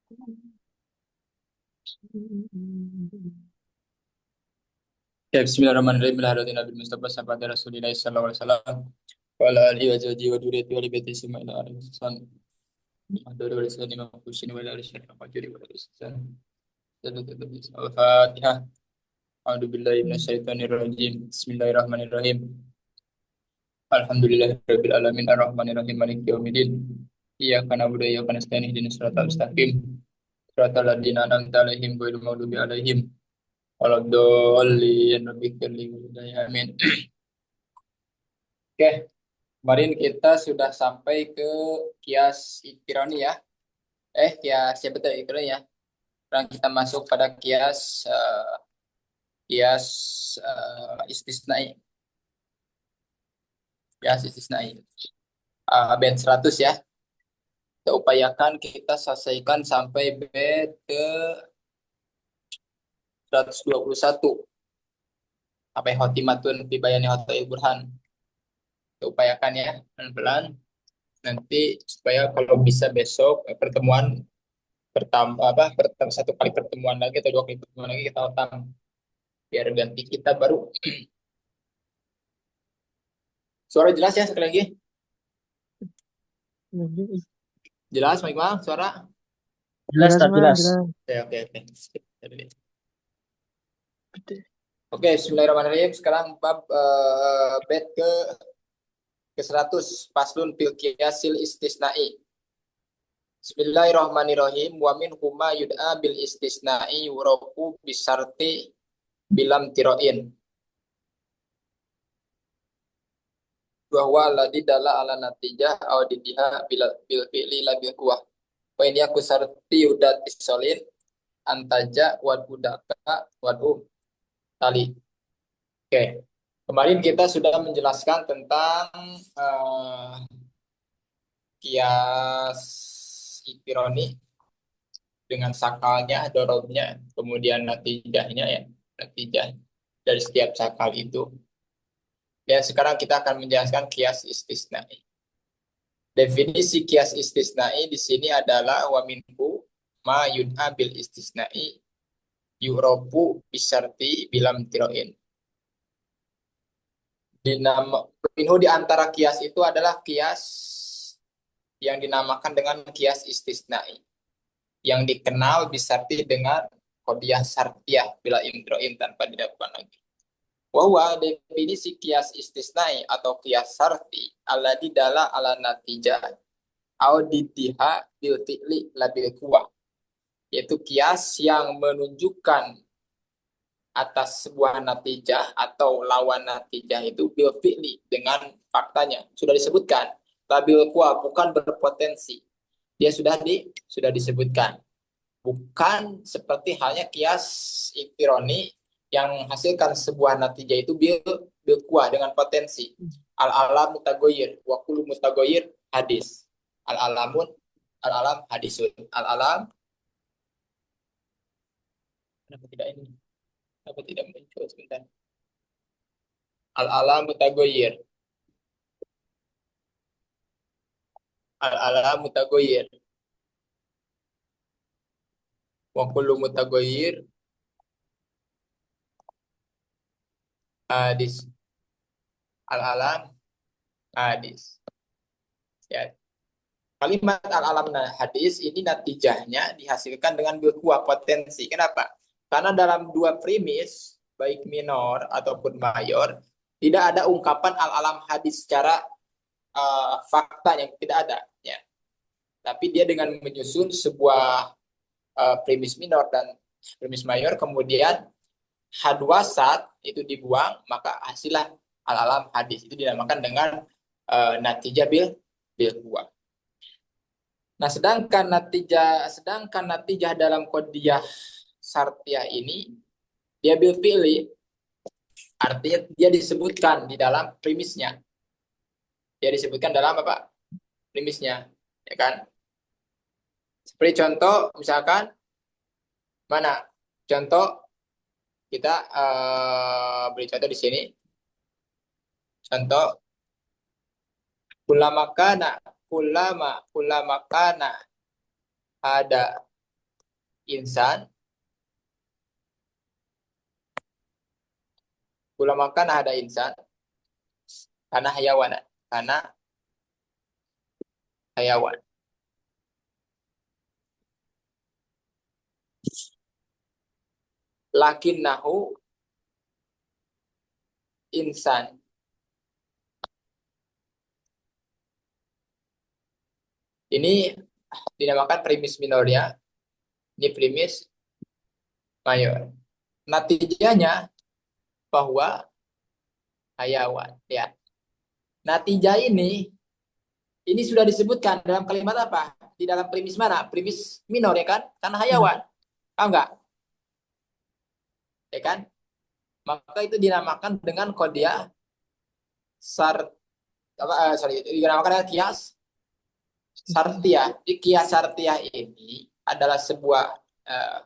Ya, Bismillahirrahmanirrahim. Alhamdulillah Nabi Mustafa sahabat Rasulullah sallallahu alaihi wasallam. Wa ala alihi wa sahbihi wa dzurriyyati wa li baiti summa ila alihi wasallam. Ahmadu wa lisan imam Husain wa ila alihi fajri wa lisan. Al-Fatihah. A'udzu billahi minasyaitonir rajim. Bismillahirrahmanirrahim. Alhamdulillahirabbil alamin arrahmanir rahim maliki yaumiddin. Iyyaka na'budu wa iyyaka nasta'in ihdinas siratal mustaqim. Siratal ladzina an'amta 'alaihim ghairil maghdubi 'alaihim waladdallin. Amin. Oke, kemarin kita sudah sampai ke kias Ikironi ya. Kias ya betul Ikironi ya. Sekarang kita masuk pada kias istisnai. Kias istisnai. Bed 100 ya. Kita upayakan kita selesaikan sampai bed ke 121. Sampai khotimatun fi bayani hotel burhan. Kita upayakan ya, pelan-pelan. Nanti supaya kalau bisa besok pertemuan pertama apa satu kali pertemuan lagi atau dua kali pertemuan lagi kita otam biar ganti kita baru. Suara jelas ya sekali lagi. Jelas, Mike Mal, suara. Jelas Jelas tak mas, jelas? jelas. Oke, oke, oke. Oke, Bismillahirrahmanirrahim. Sekarang bab bed ke 100 paslun fil qiyasil istisnai. Bismillahirrahmanirrahim. Wa min huma yud'a bil istisnai yuraku bisarti bilam tiroin. Bahwa ladhi dala ala natijah audidiha bil fi'li labil kuah. Wa ini aku sarti udat isolin antaja wad udaka wad tali. Oke. Kemarin kita sudah menjelaskan tentang eh, kias ikironi dengan sakalnya, dorobnya, kemudian natijahnya ya, natijah dari setiap sakal itu. Dan sekarang kita akan menjelaskan kias istisnai. Definisi kias istisnai di sini adalah wa minhu ma yud'a bil istisnai yu'robu bisarti bilam tiroin. Dinama minhu di antara kias itu adalah kias yang dinamakan dengan kias istisnai yang dikenal bisarti dengan kodiah sartiah bila imdroin tanpa dilakukan lagi. Bahwa definisi kias istisnai atau kias sarti ala didala ala natijah audidiha bil fi'li labil kuah, yaitu kias yang menunjukkan atas sebuah natijah atau lawan natijah itu bil fi'li dengan faktanya sudah disebutkan labil kuah bukan berpotensi, dia sudah disebutkan. Bukan seperti halnya kias iktironi yang menghasilkan sebuah natijah itu bil kuah dengan potensi. Al alam mutagoyir, wakulu mutagoyir hadis. Al alamun al alam hadisun. Al alam kenapa tidak ini? Kenapa tidak muncul sebentar? Al alam mutagoyir. Al alam mutagoyir. Wakulu mutagoyir hadis. Al alam hadis. Ya, kalimat al-alam hadis ini natijahnya dihasilkan dengan berkuah potensi. Kenapa? Karena dalam dua premis, baik minor ataupun mayor, tidak ada ungkapan al-alam hadis secara fakta yang tidak ada. Ya. Tapi dia dengan menyusun sebuah premis minor dan premis mayor, kemudian hadwasat itu dibuang, maka hasillah al-alam hadis. Itu dinamakan dengan natijah bil kuah. Nah, sedangkan natijah dalam kodiah sartiah ini dia bil fi'li, artinya dia disebutkan di dalam primisnya. Dia disebutkan dalam apa? Primisnya, ya kan? Seperti contoh misalkan mana? Contoh kita beri contoh di sini. Contoh ulama kana ulama kana ada insan, ulama kan ada insan, karena hayawan, karena hayawan. Lakinnahu insan. Ini dinamakan primis minor ya. Ini primis mayor. Natijanya bahwa hayawan ya. Natijah ini sudah disebutkan dalam kalimat apa? Di dalam primis mana? Primis minor ya kan? Karena Hmm. hayawan. Tahu nggak? Ya kan? Maka itu dinamakan dengan kodiah sar apa sorry, dinamakan kias Istisna. sartiah. Di kias sartiah ini adalah sebuah eh,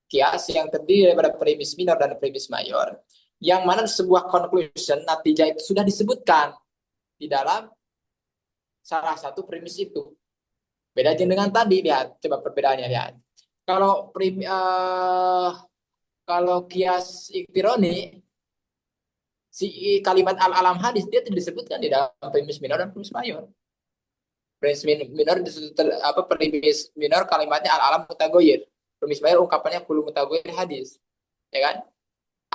kias yang terdiri daripada premis minor dan premis mayor, yang mana sebuah conclusion natijah itu sudah disebutkan di dalam salah satu premis itu. Beda aja dengan tadi, lihat coba perbedaannya, lihat. Kalau kalau kias iktironi, si kalimat al alam hadis dia tidak disebutkan di dalam premis minor dan premis mayor. Premis minor apa premis minor kalimatnya al alam mutagoyir, premis mayor ungkapannya kulu mutagoyir hadis, ya kan?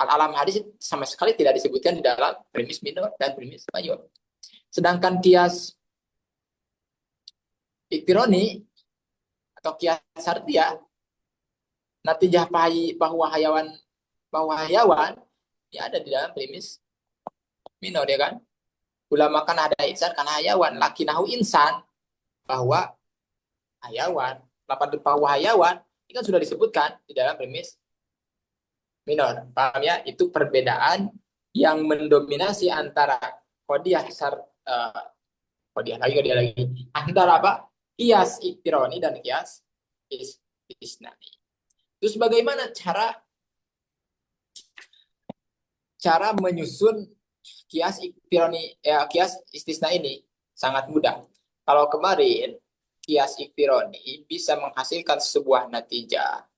Al alam hadis sama sekali tidak disebutkan di dalam premis minor dan premis mayor. Sedangkan kias iktironi atau kias sartia, natijah bahwa hayawan ya ada di dalam premis minor, ya kan? Ulama kan ada insan karena hayawan, lakinahu insan, bahwa hayawan, lapan bahwa hayawan ini kan sudah disebutkan di dalam premis minor. Paham ya? Itu perbedaan yang mendominasi antara kodiah kodiah lagi antara apa? Kias iktironi dan kias istisnai. Terus bagaimana cara menyusun kias iktironi kias istisna ini? Sangat mudah. Kalau kemarin kias iktironi bisa menghasilkan sebuah natijah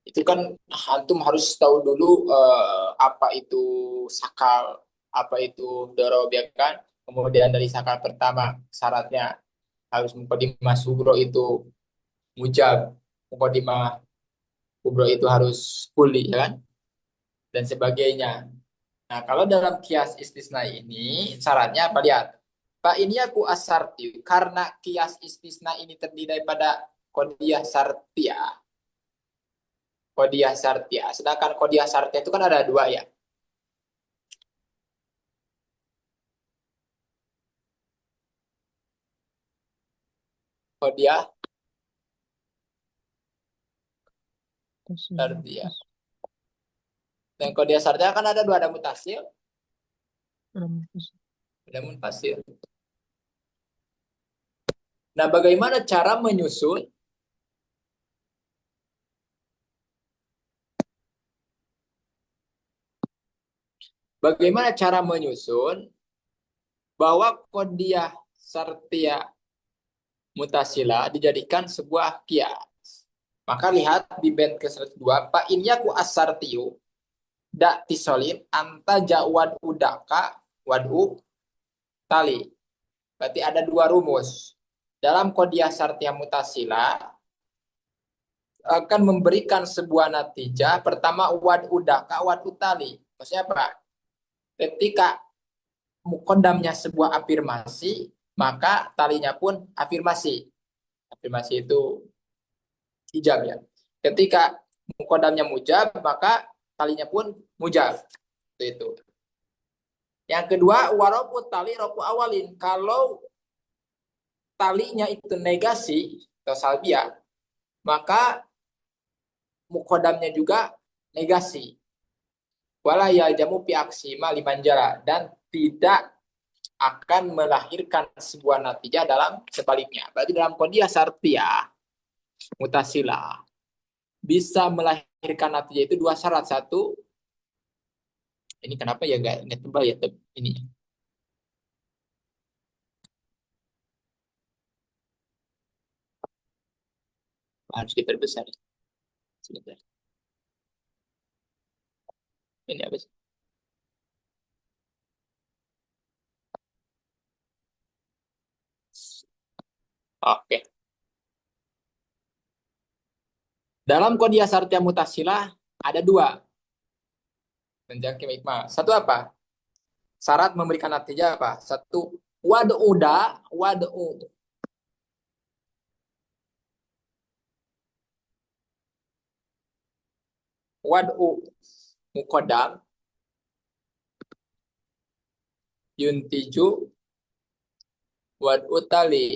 itu kan antum harus tahu dulu apa itu sakal, apa itu dorob, ya kan? Kemudian dari sakal pertama syaratnya harus mukadimah subro itu mujab, mukadimah kubro itu harus kuli, ya kan? Dan sebagainya. Nah, kalau dalam kias istisna ini syaratnya apa, lihat. Pak ini aku asarti karena kias istisna ini terdiri daripada kodiah sartia. Kodiah sartia. Sedangkan kodiah sartia itu kan ada dua ya. Kodiah Tasya. sartia. Dan kodiah sartia kan ada dua, ada mutasil, Ramus. ada munfasil. Nah, bagaimana cara menyusun bahwa kodiah sartia mutasila dijadikan sebuah kias? Maka lihat di band ke-102, Pak ini aku asartiu dak tisolin anta jawad udaka wadu tali. Berarti ada dua rumus. Dalam kodiah sartia mutasila akan memberikan sebuah natijah. Pertama, wad udaka wad utali. Maksudnya apa? Ketika mukodamnya sebuah afirmasi, maka talinya pun afirmasi. Afirmasi itu ijab ya. Ketika mukodamnya mujab, maka talinya pun mujab. Itu. Yang kedua, waropu tali ropu awalin. Kalau talinya itu negasi atau salbia, maka mukodamnya juga negasi. Wala jamu piaksima limanjara, dan tidak akan melahirkan sebuah natijah dalam sebaliknya. Berarti dalam kodiah sartia mutasila bisa melahirkan natijah itu dua syarat. Satu, ini kenapa ya nggak tebal, ya ini harus diperbesar. Sebentar. Ini apa sih? Oke. Dalam Qadiyah Sartiyah Mutasilah ada dua menjangkau hikmah. Satu apa? Syarat memberikan natijah apa? Satu, wad'uda, wad'u. Wad'u muqaddam yuntiju wad'u tali.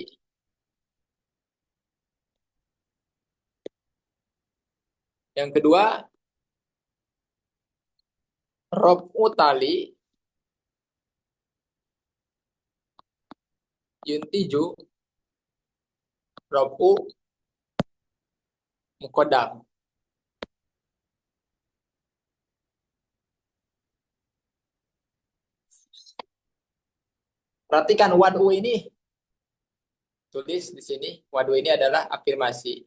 Yang kedua, rob'u tali yuntiju rob'u muqaddam. Perhatikan wad'u ini, tulis di sini, wad'u ini adalah afirmasi.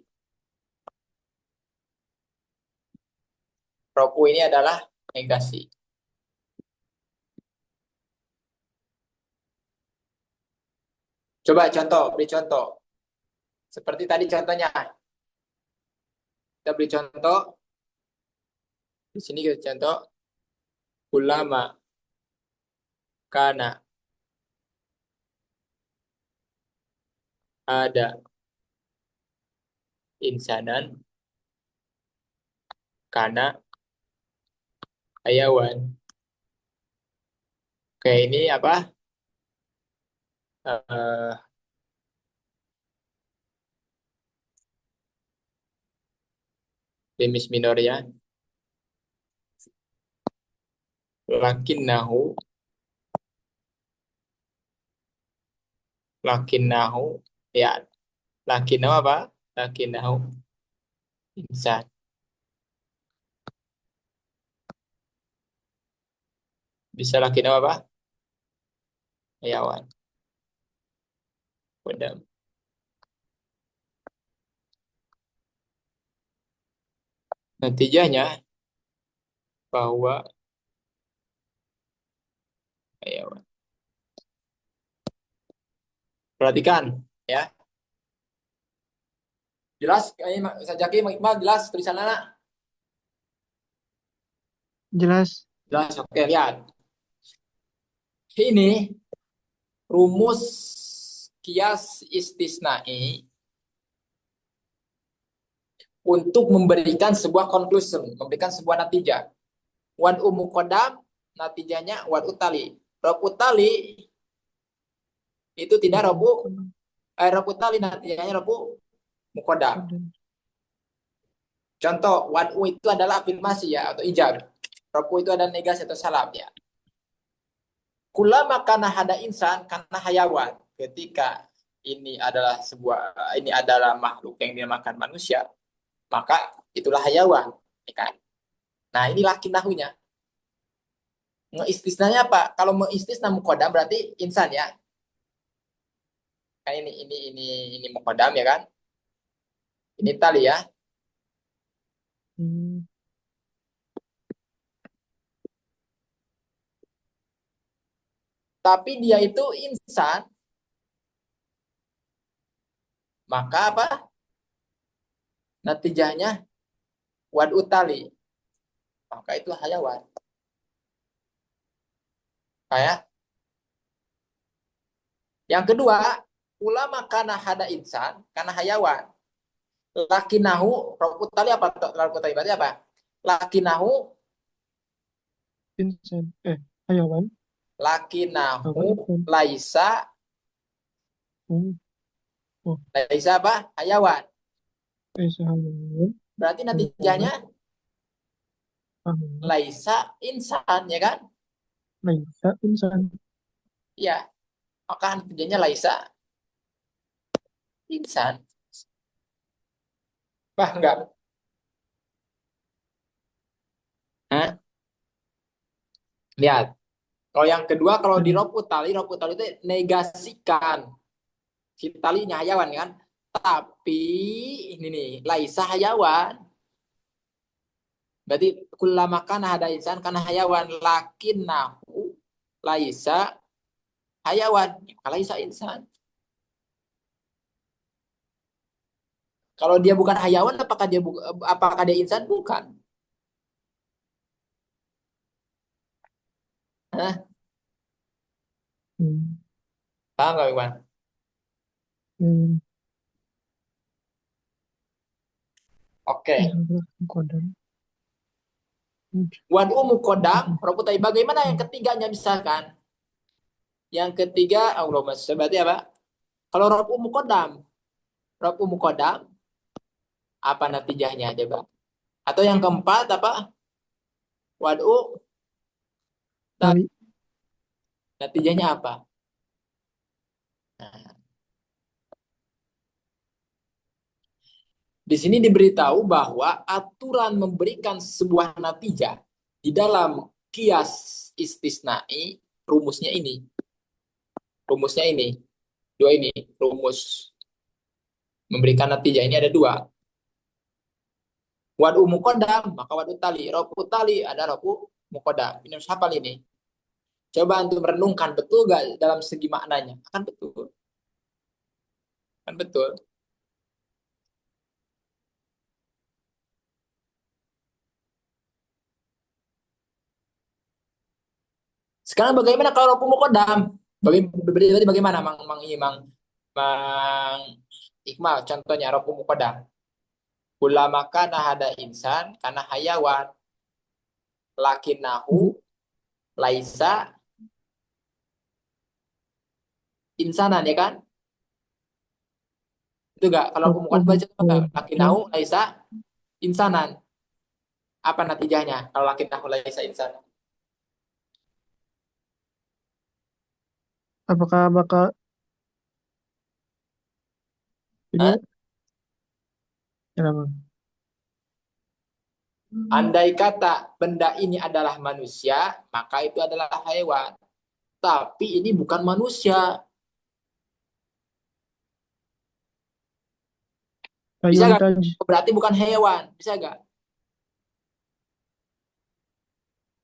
Rob'u ini adalah negasi. Coba contoh, beri contoh. Seperti tadi contohnya. Kita beri contoh. Di sini kita contoh. Ulama. Kana. Ada. Insanan. Kana. Hayawan. Oke, ini apa? Eh Demis minor ya. Lakinnahu. Lakinnahu. Ya. Lakinnahu apa? Lakinnahu. Insan. Bisa lakinnahu apa? Hayawan. Kodam. Natijahnya bahwa hayawan. Perhatikan ya. Jelas? Sajaki, Iqbal, jelas tulisan anak? Jelas. Jelas, oke, lihat. Ini rumus kias istisnai untuk memberikan sebuah conclusion, memberikan sebuah natijah. Wan umukodam, natijahnya wan utali. Rob utali itu tidak robu, rob utali natijahnya robu mukodam. Contoh, wan u itu adalah afirmasi ya, atau ijab. Rob itu ada negasi atau salam ya. Kulama kana hada insan kana hayawan. Ketika ini adalah makhluk yang dinamakan manusia, maka itulah hayawan, ya kan? Nah, ini laki nahunya. Ngeistisnanya apa? Kalau mengistisna mukodam berarti insan ya. Kan ini mukodam ya kan? Ini tali ya. Hmm. Tapi dia itu insan, maka apa? Natijahnya wad utali. Maka itu hayawan. Kayak yang kedua, ulama kana hada insan, kana hayawan. Lakinahu, rob utali apa? Rob utali berarti apa? Lakinahu, Insan. Hayawan. Apa lakinahu, insan? laisa, Oh, oh. laisa apa? Hayawan. Hayawan. Berarti Hayawan. natijahnya Hayawan. laisa insan, ya kan? Laisa insan. Ya, maka natijahnya laisa insan. Bah, enggak. Hah? Lihat. Kalau yang kedua, kalau di Hmm. rob utali itu negasikan si talinya hayawan kan. Tapi ini nih, laisa hayawan. Berarti kullama kana hada insan kana hayawan lakinnahu laisa hayawan. Maka laisa insan. Kalau dia bukan hayawan, apakah dia insan? Bukan. Hah? Hmm. Paham nggak, Iwan? Hmm. Oke. Kodam. Hmm. Wadu mukodam, robutai. Bagaimana yang ketiganya misalkan? Yang ketiga, Allah berarti apa? Kalau robu mukodam, apa natijahnya coba? Atau yang keempat apa? Wadu tali. Tali. Natijahnya apa? Nah, di sini diberitahu bahwa aturan memberikan sebuah natijah di dalam kias istisnai rumusnya ini. Rumusnya ini. Dua ini. Rumus memberikan natijah ini ada dua. Wadu mukodam, maka wadu tali. Robu tali ada robu mukodam. Ini harus hafal ini. Coba untuk merenungkan, betul gak dalam segi maknanya? Kan betul. Kan betul. Sekarang bagaimana kalau robu mukodam? Berarti bagaimana, Mang Iqmal? Contohnya robu mukodam. Ulama kana hada insan, karena hayawan. Lakinahu, Bu. laisa, insanan, ya kan? Itu gak? Kalau aku mau baca Kodam. lakinahu, laisa, insanan. Apa natijahnya kalau lakinahu, laisa, insanan? Apakah bakal Hah? ini kenapa? Andai kata benda ini adalah manusia, maka itu adalah hewan. Tapi ini bukan manusia. Bisa Ayun gak? taj. Berarti bukan hewan. Bisa gak?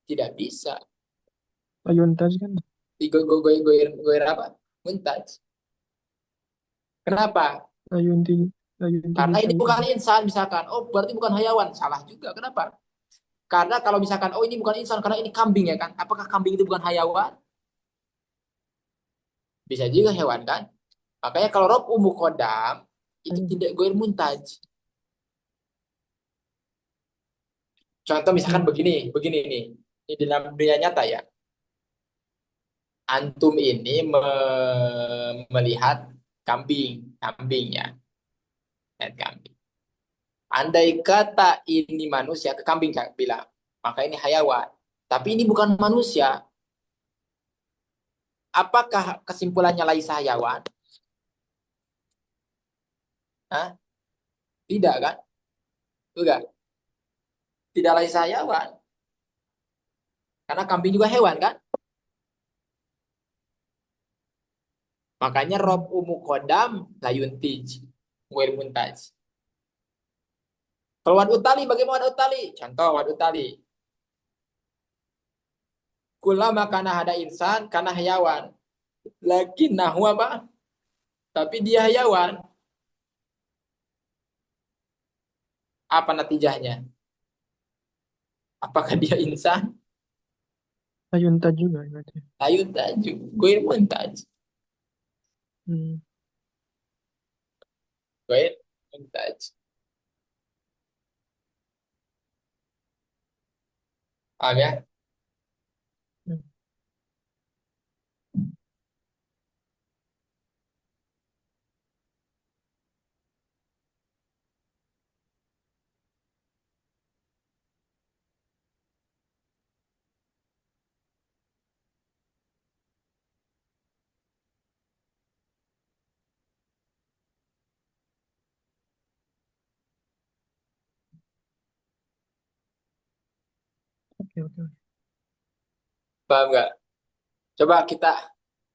Tidak bisa. Ayun taj kan. Goyer apa? Muntaj. Kenapa? Ayun ti. Ayun Karena tigi ini tai. bukan insan misalkan. Oh, berarti bukan hewan. Salah juga. Kenapa? Karena kalau misalkan, oh ini bukan insan, karena ini kambing ya kan. Apakah kambing itu bukan hewan? Bisa juga hewan kan. Makanya kalau rob umu kodam, itu Ayun. tidak goir muntaj. Contoh misalkan Hmm. begini, begini nih. Ini dalam dunia nyata ya. Antum ini melihat kambingnya, lihat kambing. Andai kata ini manusia, ke kambing Kak bilang, maka ini hayawan. Tapi ini bukan manusia. Apakah kesimpulannya laisa hayawan? Hah? Tidak kan? Enggak. Tidak laisa hayawan. Karena kambing juga hewan kan? Makanya rob umu kodam layun tij. Wel muntaj. Kalau wad utali, bagaimana wad utali? Contoh wad utali. Kula karena ada insan, karena hewan. Lakin nahu apa? Tapi dia hewan. Apa natijahnya? Apakah dia insan? Ayun taj juga berarti. Layun taju. Gue muntaj. Hmm. Gue muntaj. Paham ya? Hmm. Oke, oke. Paham nggak? Coba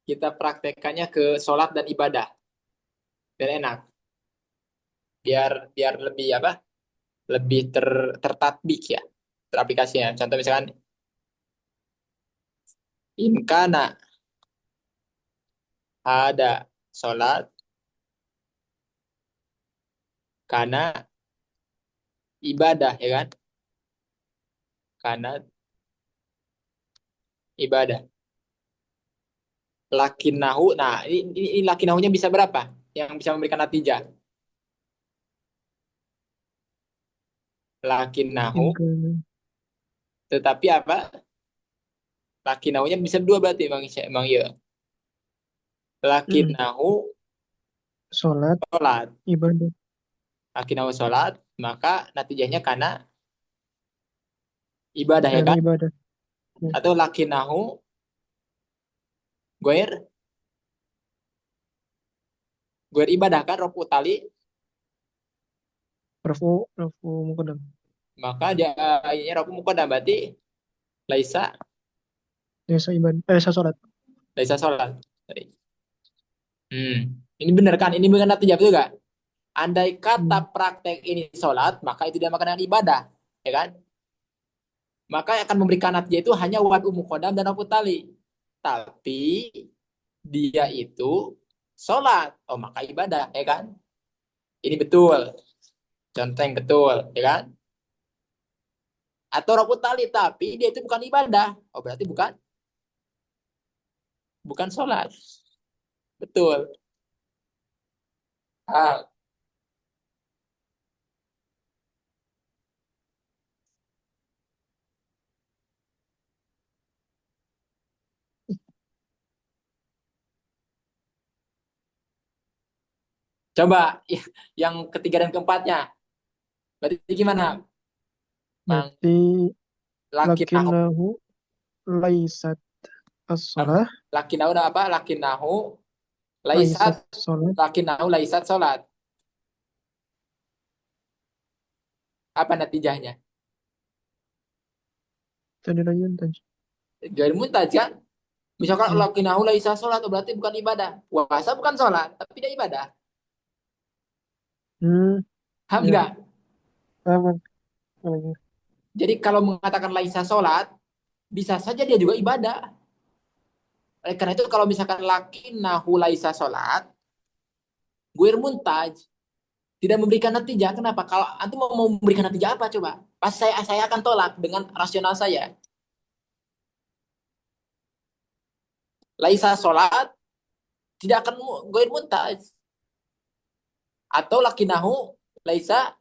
kita praktekkannya ke sholat dan ibadah. Biar enak. biar biar lebih apa? Lebih tertatbik ya, teraplikasinya. Contoh misalkan inkana ada sholat karena ibadah ya kan? Karena ibadah. Lakinahu, nah ini lakinahunya bisa berapa? Yang bisa memberikan natijah. Lakinahu, Ingkana. tetapi apa? Lakinahunya bisa dua berarti emang iya. Mm. Lakinahu Sholat, sholat. ibadah. Lakinahu sholat, maka natijahnya karena ibadah ya Karena kan? ibadah. Ya. Atau lakinahu goer, goer ibadah kan roku tali, Rafu mukodam. maka ini roku mukodam berarti laisa Desa ibadah. Desa sholat. laisa sholat. Ini benar kan? Ini bukan natijah betul gak? Andai kata Hmm. praktek ini sholat, maka itu dinamakan dengan ibadah, ya kan? Maka yang akan memberikan natijah itu hanya wadu mukodam dan aku tali. Tapi dia itu sholat, oh maka ibadah, ya kan? Ini betul, contoh yang betul, ya kan? Atau rambut tali, tapi dia itu bukan ibadah, oh berarti bukan sholat, betul. Ah, coba yang ketiga dan keempatnya, berarti gimana, Mang? Berarti Laki nahu, lakinahu laisat apa? as-sholah. Laki nahu apa? Laki nahu laisat, Laisat sholat. laki nahu laisat sholat. Apa natijahnya? Tadi lagi tadi. Jadi muntaj kan? Misalkan Ya. laki nahu laisat sholat, oh berarti bukan ibadah. Puasa bukan sholat, tapi dia ibadah. Hmm. Paham Ya. nggak? Apa lagi? Jadi kalau mengatakan laisa sholat, bisa saja dia juga ibadah. Oleh karena itu kalau misalkan laki nahu laisa sholat, gue muntaj tidak memberikan natijah. Kenapa? Kalau antum mau memberikan natijah apa coba? Pasti saya akan tolak dengan rasional saya. Laisa sholat tidak akan gue muntaj. Atau laki nahu laisa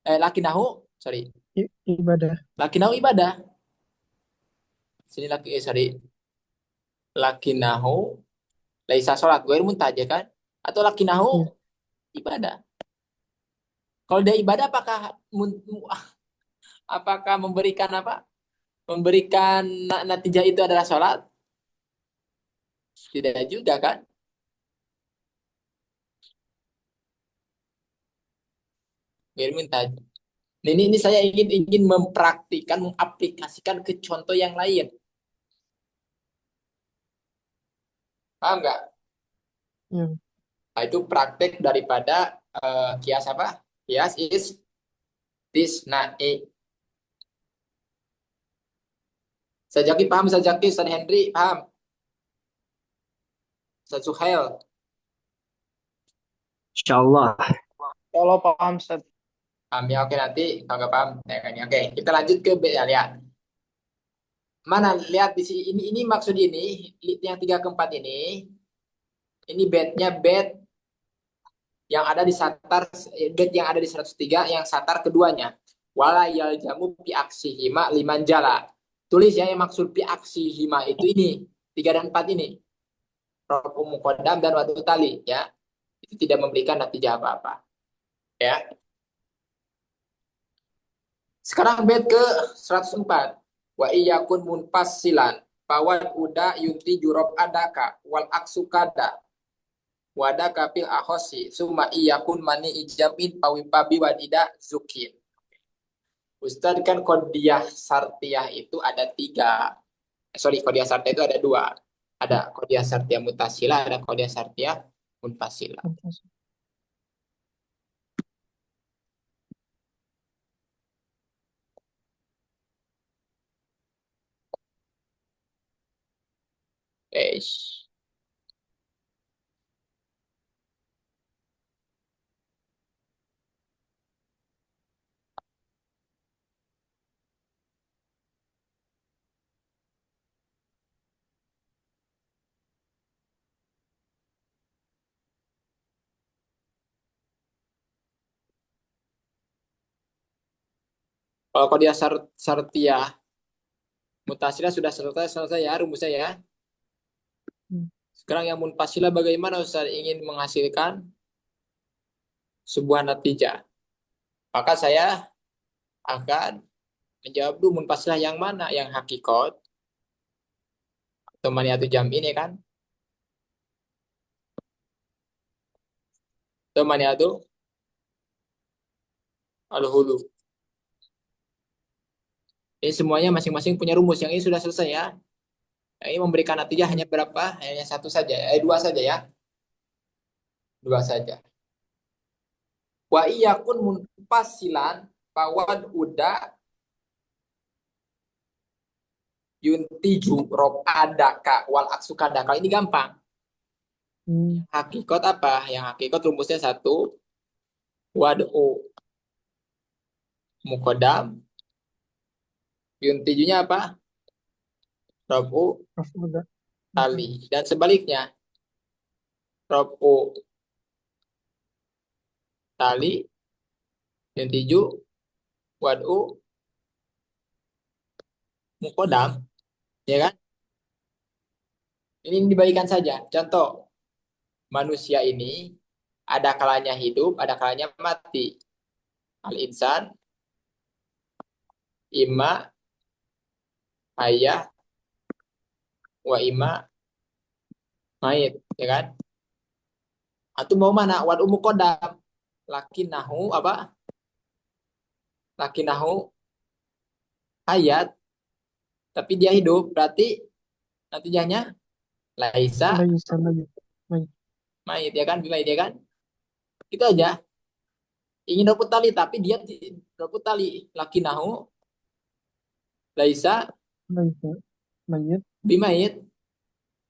laki nahu sorry Ibadah. laki nahu ibadah. Sini laki sorry laki nahu laisa sholat gue muntaj ya kan? Atau laki nahu Ya. ibadah. Kalau dia ibadah apakah apakah memberikan apa? Memberikan natijah itu adalah sholat? Tidak juga kan? Firmin tadi. Ini saya ingin mempraktikkan, mengaplikasikan ke contoh yang lain. Paham nggak? Ya. Nah, itu praktek daripada kias apa? Kias is this nae. Sajaki paham, Sajaki, Ustaz Henry paham, Ustaz Suhail. Insyaallah. Kalau paham, Ustaz. Paham ya? Oke nanti kalau nggak paham, ya kan? Oke, kita lanjut ke B ya, lihat. Mana lihat di sini ini maksud ini yang tiga keempat ini bednya bed yang ada di satar bed yang ada di 103 yang satar keduanya wala yaljamu pi aksihima liman jala. Tulis ya yang maksud pi aksihima itu ini 3 dan 4 ini rofu muqaddam dan wadu tali ya, itu tidak memberikan natijah apa-apa ya. Sekarang bed ke 104 wa iyakun munfasilan fawad uda yunti jurob adaka wal aksukada wada kapil ahosi summa iyakun mani ijamin pawipabi wadida zukin. Ustadz kan kodiah sartiyah itu ada 3. Sorry, kodiah sartiyah itu ada 2. Ada kodiah sartiyah mutasila, ada kodiah sartiyah munfasila. Eish. Kalau dia Sartiah mutasilah sudah selesai ya rumusnya ya. Hmm. Sekarang yang munfasilah bagaimana Ustaz ingin menghasilkan sebuah natijah. Maka saya akan menjawab dulu munfasilah yang mana, yang hakikat atau maniatu jam ini kan? Atau maniatu al-hulu. Ini semuanya masing-masing punya rumus. Yang ini sudah selesai ya. Yang ini memberikan natijah Hmm. hanya berapa? Hanya satu saja, dua saja ya. Dua saja. Wa iyakun munfasilan pawad uda yuntiju rob adaka wal aksukadaka. Ini gampang. Hmm. Hakikat apa? Yang hakikat rumusnya satu. Wad'u mukodam. Yuntijunya apa? Rob'u Udah. Hmm. tali. Dan sebaliknya. Rob'u tali. Yuntiju. Wad'u mukodam. Ya kan? Ini dibagikan saja. Contoh. Manusia ini ada kalanya hidup, ada kalanya mati. Al-insan, ima, ayah, wa ima, mait. Ya kan? Atau mau mana? Wad umu kodam. Nahu apa? Nahu hayat. Tapi dia hidup. Berarti natijahnya laisa Lagi sama lagi. Lagi. mait. Ya kan? Bimait ya kan? Itu aja. Ingin rebut tali. Tapi dia rebut tali. Nahu laisa Lagi. Lagi. bimait.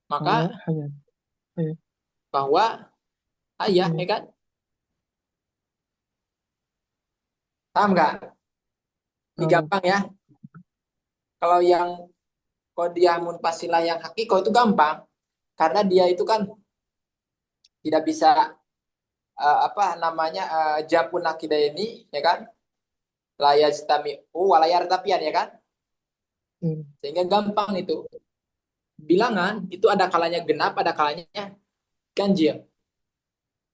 Bahwa Maka hayat. Hayat. bahwa ayah. Ya Hayat. kan? Paham nggak? Ini Tahu. gampang ya. Kalau yang Qadiyah munfasilah yang hakiko itu gampang. Karena dia itu kan tidak bisa apa namanya japun akidah ini ya kan layajtami'u walayar tapian ya kan Hmm. sehingga gampang itu bilangan itu ada kalanya genap ada kalanya ganjil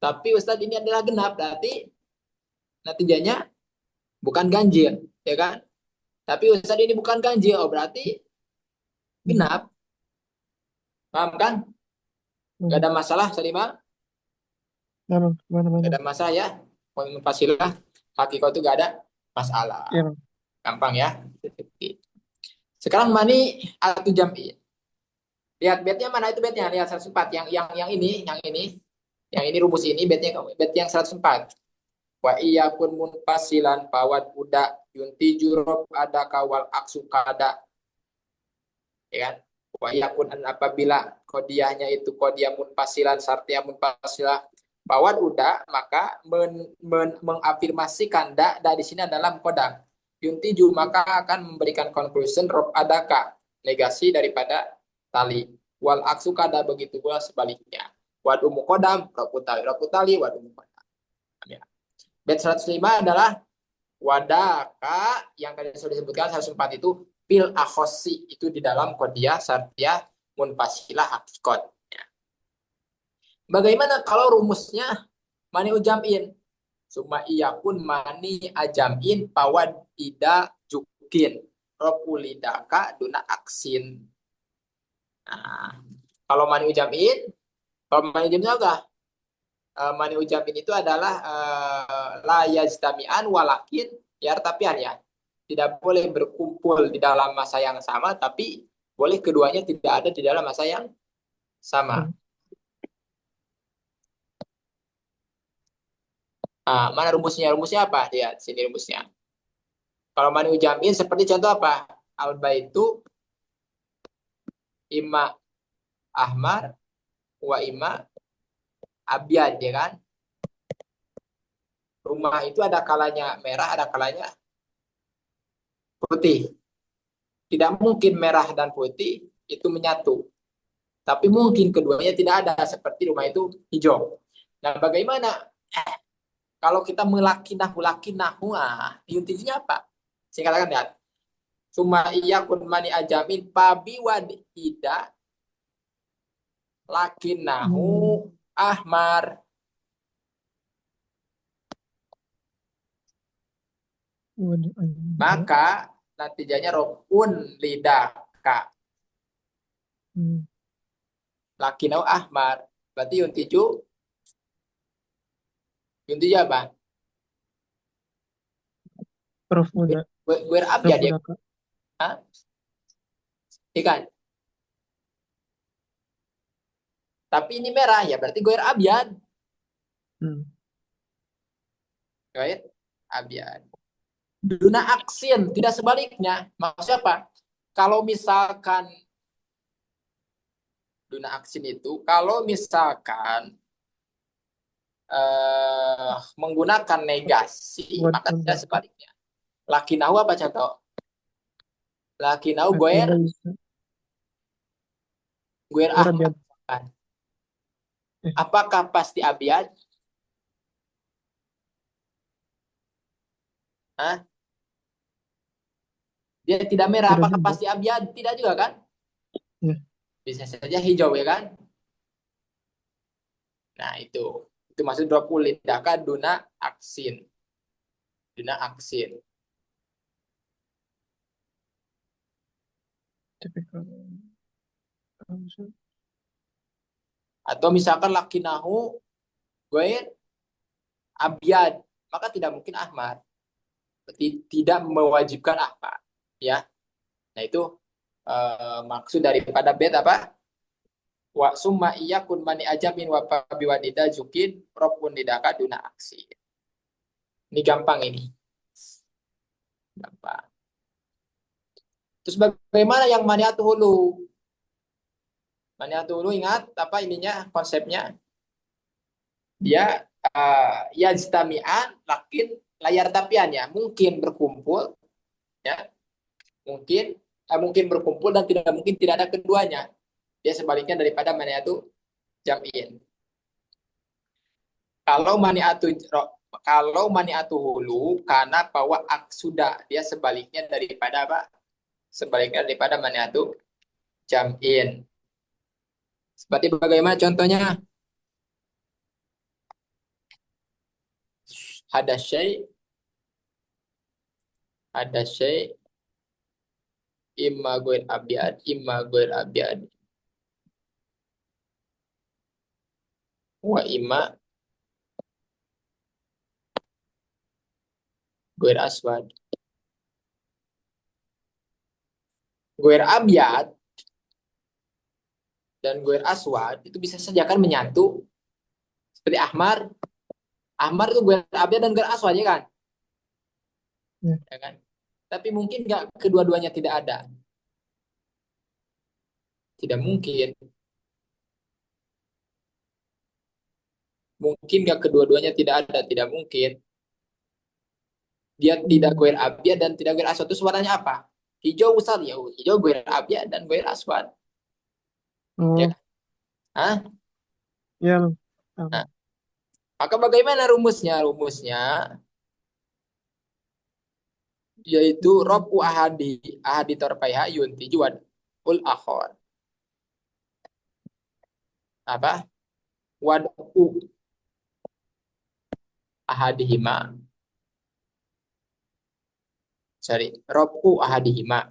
tapi Ustadz ini adalah genap berarti natijanya bukan ganjil ya kan tapi Ustadz ini bukan ganjil oh berarti Hmm. genap paham kan nggak Hmm. ada masalah Salimah Mana? Mana? nggak Mana? ada masalah ya munfasilah hakiko itu nggak ada masalah Ya, Bang. gampang ya sekarang mani atau jam'i. Lihat bednya mana itu bednya. Lihat 104. Yang ini rumus ini bednya bed yang 104. Wa iyakun munfasilan pawat uda yunti jurob ada kawal aksu kada. Ya kan? Wa iyakun apabila kodiahnya itu kodiah munfasilan sartia munfasilah pawat uda maka mengafirmasikan da di sini adalah kodam. Yuntiju maka akan memberikan conclusion rob adaka negasi daripada tali wal aksu kada begitu pula sebaliknya wad umu kodam rob tali wad umu kodam ya. Bet 105 adalah wadaka yang tadi sudah disebutkan 104 itu pil akhosi itu di dalam kodiah sartia munfasilah hakikat ya. Bagaimana kalau rumusnya mani ujamin suma iya pun mani ajamin pawad ida jukin rob ulidaka duna aksin. Nah, kalau mani ujamin, kalau mani ujamin apa? Mani ujamin itu adalah la yajtami'an walakin yartapian ya. Tidak boleh berkumpul di dalam masa yang sama, tapi boleh keduanya tidak ada di dalam masa yang sama. Hmm. Mana rumusnya? Rumusnya apa? Lihat sini rumusnya. Kalau mani ujamin seperti contoh apa? Alba itu ima ahmar wa ima abyad ya kan. Rumah itu ada kalanya merah, ada kalanya putih. Tidak mungkin merah dan putih itu menyatu. Tapi mungkin keduanya tidak ada seperti rumah itu hijau. Nah, bagaimana kalau kita melakinahu, intinya apa? Saya katakan ya, cuma iya kun mani ajamin pabi wadida lakinahu Hmm. ahmar. Waduh, ada. Maka natijanya robun lidah kak Hmm. lakinau ahmar. Berarti yuntiju apa? Prof muda. Gue Prof abjad ya, muda kak. Hah? Ikan. Tapi ini merah ya, berarti gue abjad. Hmm. Gue abjad. Duna aksin, tidak sebaliknya. Maksudnya apa? Kalau misalkan Duna aksin itu, kalau misalkan menggunakan negasi, Buat maka tidak kontra kak. sebaliknya. Lakinau apa contoh? Lakinau Berarti bisa. guer Ora ahmad. biar. Eh, Apakah pasti abiad? Hah? Dia tidak merah, tidak apakah juga. pasti abiad? Tidak juga kan? Ya. Bisa saja hijau ya kan? Nah, itu maksud dropul lidaka duna aksin. Duna aksin. Tapi kalau Atau misalkan lakinahu gue abiad, maka tidak mungkin ahmar. Berarti tidak mewajibkan ahmar. Ya, nah itu maksud daripada bet apa? Wa summa iya kun mani ajamin wa biwadida jukin propun didaka duna aksi. Ini gampang ini. Gampang. Terus bagaimana yang maniatu hulu? Maniatu hulu ingat apa ininya konsepnya? Dia yajtami'an lakin layar tapian ya. Mungkin berkumpul ya. Mungkin mungkin berkumpul dan tidak mungkin tidak ada keduanya. Dia sebaliknya daripada maniatu jam'in. Kalau maniatu kalau maniatu hulu karena bahwa sudah dia sebaliknya daripada apa? Sebaliknya daripada maniatu jam'in. Seperti bagaimana contohnya? Ada syai, ada syai, imma goir abyad, imma goir abyad, wa imma goir aswad. Goir abyad dan goir aswad itu bisa saja kan menyatu seperti ahmar. Ahmar itu goir abyad dan goir aswad ya kan? ya. Ya kan? Tapi mungkin nggak kedua-duanya tidak ada. Tidak mungkin. Mungkin nggak kedua-duanya tidak ada. Tidak mungkin. Dia tidak Hmm. goir abyad dan tidak goir aswad. Itu warnanya apa? Hijau besar ya. Hijau goir abyad dan goir aswad. Ya Oh, kan? Hah? ya loh. Nah, maka bagaimana rumusnya? Rumusnya yaitu robu ahadi torpaiha yunti juad ul akhor. Apa? Wad u ahadihima. Sorry. Robu ahadihima.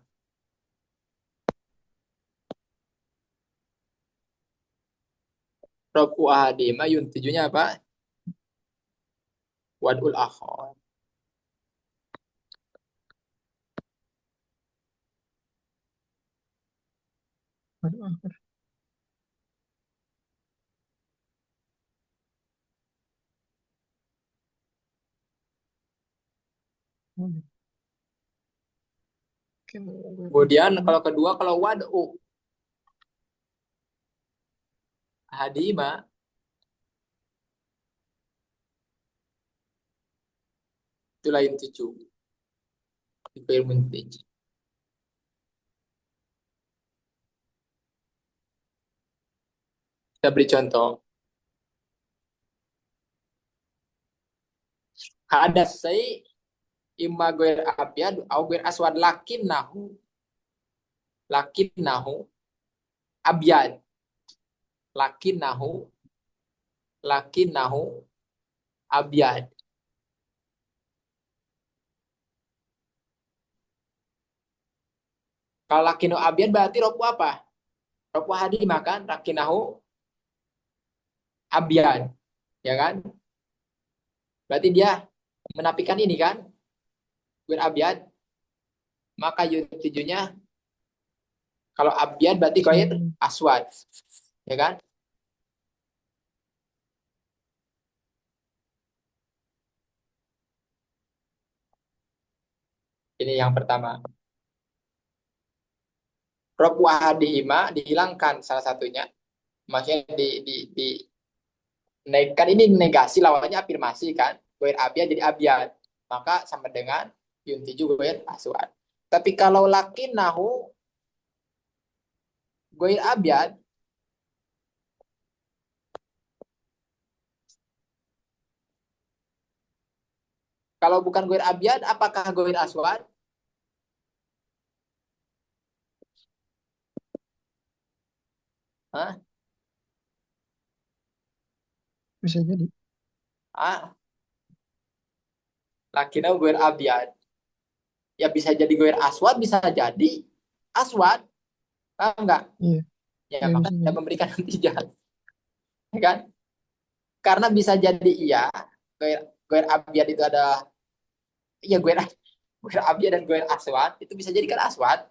Robu ahadihima yuntijunya apa? Wadul akhor. Waduh, akhir. Waduh. Oke, mau gue Kemudian ini. kalau kedua kalau wadu Hadima itu lain tujuh. Itu ilmu intelligence. Kita beri contoh. Ada say imma goir abyad au goir aswad lakin nahu abyad lakin nahu abyad. Kalau lakinu abyad berarti ropu apa? Ropu hadimah kan? Lakinahu abyad, ya kan? Berarti dia menafikan ini kan? Goir abyad, maka tujuhnya kalau abyad berarti goir aswad, ya kan? Ini yang pertama. Rob wahadihima dihilangkan salah satunya. Maksudnya di kan ini negasi lawannya afirmasi kan. Goir abyad jadi abyad. Maka sama dengan yuntiju goir aswad. Tapi kalau lakin nahu goir abyad, kalau bukan goir abyad, apakah goir aswad? Hah? Bisa jadi. Ah, lakinau goir abyad. Ya bisa jadi goir aswad, bisa jadi aswad. Ah, enggak? Iya, Ya, iya maka bisa tidak jadi. memberikan natijah. Ya kan? Karena bisa jadi iya, goir abyad itu ada, iya goir abyad dan goir aswad, itu bisa jadikan aswad.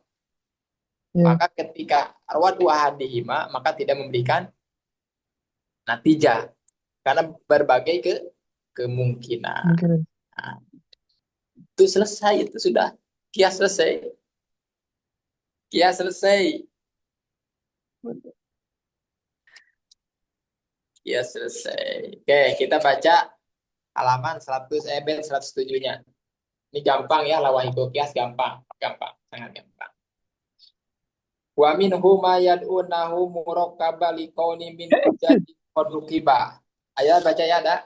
Iya, Maka ketika arwad wahadihima, maka tidak memberikan natijah. Karena berbagai kemungkinan. kemungkinan. Nah, itu selesai, itu sudah. Kias selesai. Kias selesai. Kias selesai. Oke, kita baca halaman 100, bed 107-nya. Ini gampang ya, lawahiku kias gampang. Gampang, sangat gampang. Wa minhu ma yad'unahu murakkaba liqauni min jadi qadrukiba. Ayo baca ya, ada.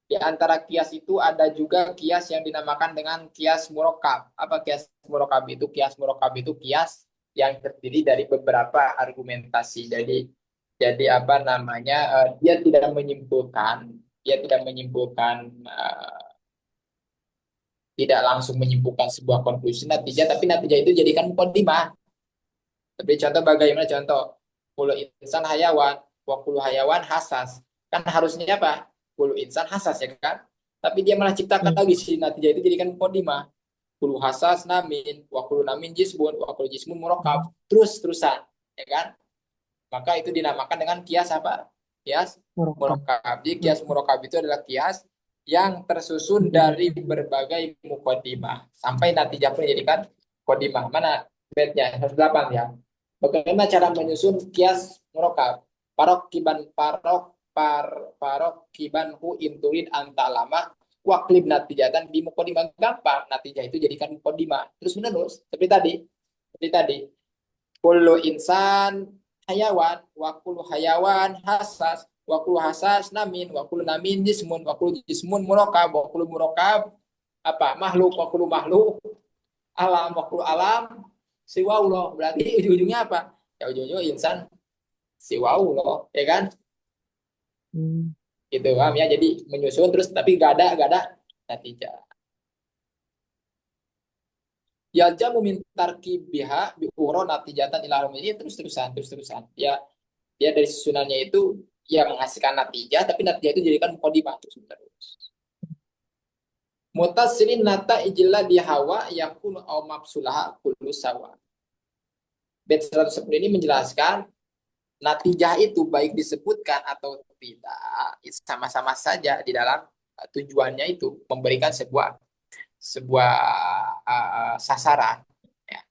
Di antara kias itu ada juga kias yang dinamakan dengan kias murakkab. Apa kias murakkab itu? Kias murakkab itu kias yang terdiri dari beberapa argumentasi. Jadi apa namanya? Dia tidak menyimpulkan tidak langsung menyimpulkan sebuah konklusi natijah, tapi natijah itu jadikan mukadimah. Tapi contoh bagaimana contoh? Kulu insan hayawan, wa kulu hayawan hasas. Kan harusnya apa? Kulu insan hasas ya kan? Tapi dia malah ciptakan Iya, lagi si natijah itu jadikan mukodimah. Kulu hasas namin, wa kulu namin jismun, wa kulu jismun murokab. Terus-terusan, ya kan? Maka itu dinamakan dengan kias apa? Kias merekam. murokab. Jadi kias Merekam. murokab itu adalah kias yang tersusun dari berbagai mukodimah. Sampai natijah pun dijadikan mukodimah. Mana bednya? 108 ya. Bagaimana cara menyusun kias murokab? Parok kiban hu inturin anta lama waklib natijatan di mukodimah, gampang. Natijah itu jadikan mukodimah terus menerus seperti tadi kullu insan hayawan wakulu hayawan hasas wakulu hasas namin wakulu namin jismun wakulu jismun murokab wakulu murokab apa makhluk wakulu makhluk alam wakulu alam siwauloh. Berarti ujung-ujungnya apa? Ya ujung-ujungnya insan siwauloh, ya kan? Hmm. Gitu, paham ya? Jadi menyusun terus tapi gak ada natijah. Ya jamu mintar kibiha biuro natijatan ilahum, ini terus-terusan. Ya, dia dari susunannya itu ya menghasilkan natijah, tapi natijah itu jadikan mukodimah terus. Mutasilin nata ijilla di hawa yakunu au mafsulaha kullu sawa. Bet 110 ini menjelaskan natijah itu baik disebutkan atau tidak sama-sama saja di dalam tujuannya itu memberikan sebuah sebuah sasaran, ya.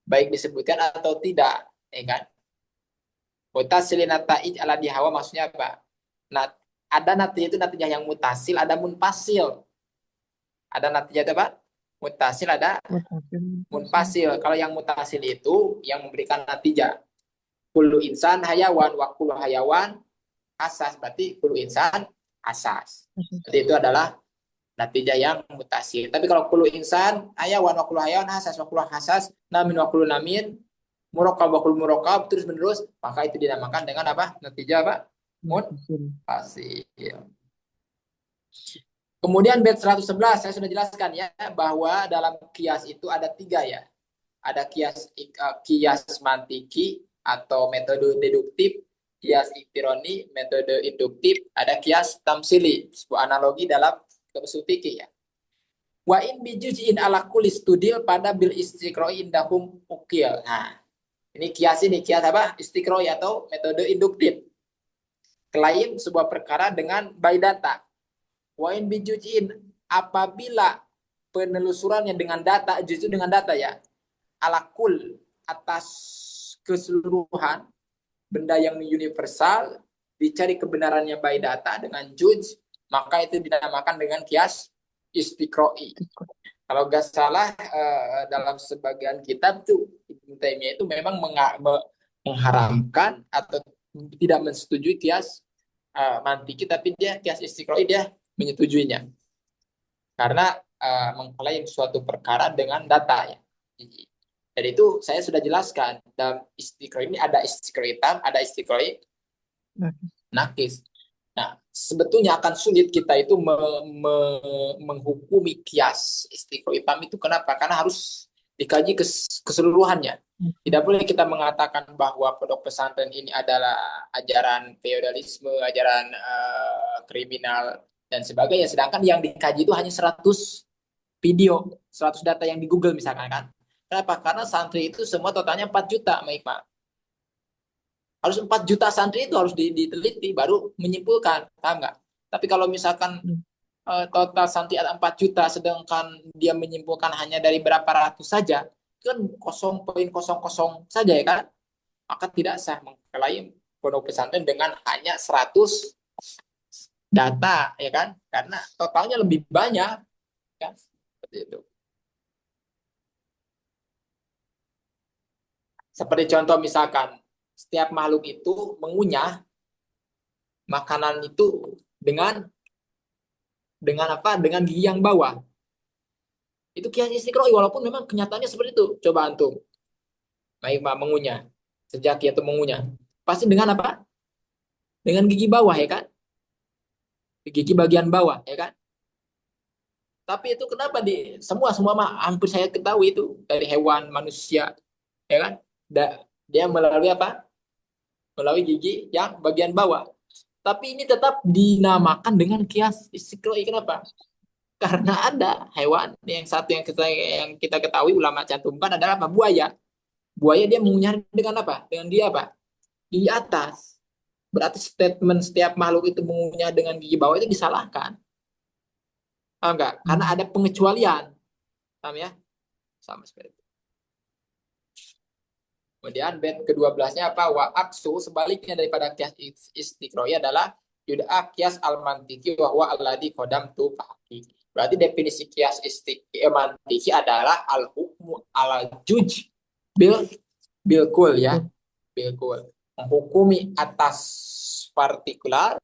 Baik disebutkan atau tidak, ya kan? Mutasil nata'ij ala dihawa maksudnya apa? Nah, ada natijah itu natijah yang mutasil, ada munfasil. Ada natijah itu apa? Mutasil, ada mutasil, mutasil. munfasil. Kalau yang mutasil itu yang memberikan natijah. Kullu insan hayawan wa kullu hayawan asas. Berarti kullu insan asas. Jadi itu adalah natijah yang mutasil. Tapi kalau kullu insan hayawan wa kullu hayawan asas wa kullu asas namin wa kullu namin murokab wa kullu murokab terus menerus, maka itu dinamakan dengan apa? Natijah apa? Mutasil. Mutasil. Kemudian bait 111 saya sudah jelaskan ya bahwa dalam kias itu ada 3 ya. Ada kias mantiki atau metode deduktif, kias iktironi, metode induktif, ada kias tamsili, sebuah analogi dalam usul fikih ya. Wa in bijuz'in ala kulli studil pada bil istiqra'i indahum ukil. Nah, ini kias apa? Istiqra'i atau metode induktif. Klaim sebuah perkara dengan by data. Wa in bijuz'in apabila penelusurannya dengan data, justru dengan data ya. Alakul atas keseluruhan benda yang universal dicari kebenarannya by data dengan judge, maka itu dinamakan dengan kias istiqra'i. Kalau nggak salah dalam sebagian kitab tuh Ibnu Taimiyah itu memang mengharamkan atau tidak menyetujui kias mantiki, tapi dia kias istiqra'i dia menyetujuinya karena mengklaim suatu perkara dengan data ya. Jadi itu saya sudah jelaskan dalam istiqra'i ini ada istiqra'i tam, ada istiqra'i nakis. Nah, sebetulnya akan sulit kita itu menghukumi kias istiqra'i tam itu. Kenapa? Karena harus dikaji keseluruhannya. Tidak boleh kita mengatakan bahwa pondok pesantren ini adalah ajaran feodalisme, ajaran kriminal dan sebagainya. Sedangkan yang dikaji itu hanya 100 video, 100 data yang di Google misalkan kan. Kenapa? Karena santri itu semua totalnya 4 juta, Maikma. Harus 4 juta santri itu harus diteliti baru menyimpulkan, paham nggak? Tapi kalau misalkan total santri ada 4 juta sedangkan dia menyimpulkan hanya dari berapa ratus saja, kan 0,00 saja ya kan? Maka tidak sah mengklaim pondok pesantren dengan hanya 100 data ya kan? Karena totalnya lebih banyak kan? Seperti itu. Seperti contoh misalkan, setiap makhluk itu mengunyah makanan itu dengan apa? Dengan gigi yang bawah. Itu kias istiqra'i walaupun memang kenyataannya seperti itu. Coba antum. Baik, Pak, mengunyah. Sejak itu mengunyah. Pasti dengan apa? Dengan gigi bawah ya kan? Gigi bagian bawah ya kan? Tapi itu kenapa semua hampir saya ketahui itu dari hewan, manusia ya kan? Dia melalui apa? Melalui gigi yang bagian bawah. Tapi ini tetap dinamakan dengan kias istiqra'i. Kenapa? Karena ada hewan yang satu yang kita ketahui ulama cantumkan adalah apa? Buaya. Buaya dia mengunyah dengan apa? Dengan dia apa? Di atas. Berarti statement setiap makhluk itu mengunyah dengan gigi bawah itu disalahkan. Paham enggak? Karena ada pengecualian. Paham ya? Sama seperti itu. Kemudian bait ke-12-nya apa? Wa aksu sebaliknya daripada kias istiqra'i adalah yud'a kias al-mantiki wa huwa alladhi qadamtu fahqiqi. Berarti definisi kias mantiki adalah al-hukmu ala juj bil kul ya. Bil kul. Menghukumi atas partikular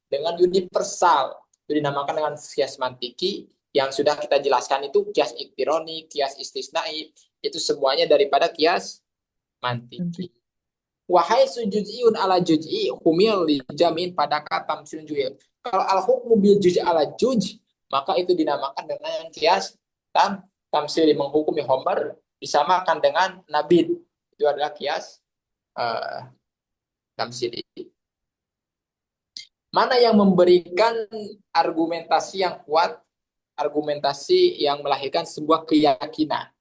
dengan universal. Itu dinamakan dengan kias mantiki yang sudah kita jelaskan itu kias iktironi, kias istisnai, itu semuanya daripada kias mantiki. Wahai sujud'iun ala juj'i humil dijamin pada kata tamsil juil. Kalau al-hukmu bil juj'i ala juj, maka itu dinamakan dengan kias tamsil menghukumi homer disamakan dengan nabid. Itu adalah kias tamsil. Mana yang memberikan argumentasi yang kuat, argumentasi yang melahirkan sebuah keyakinan.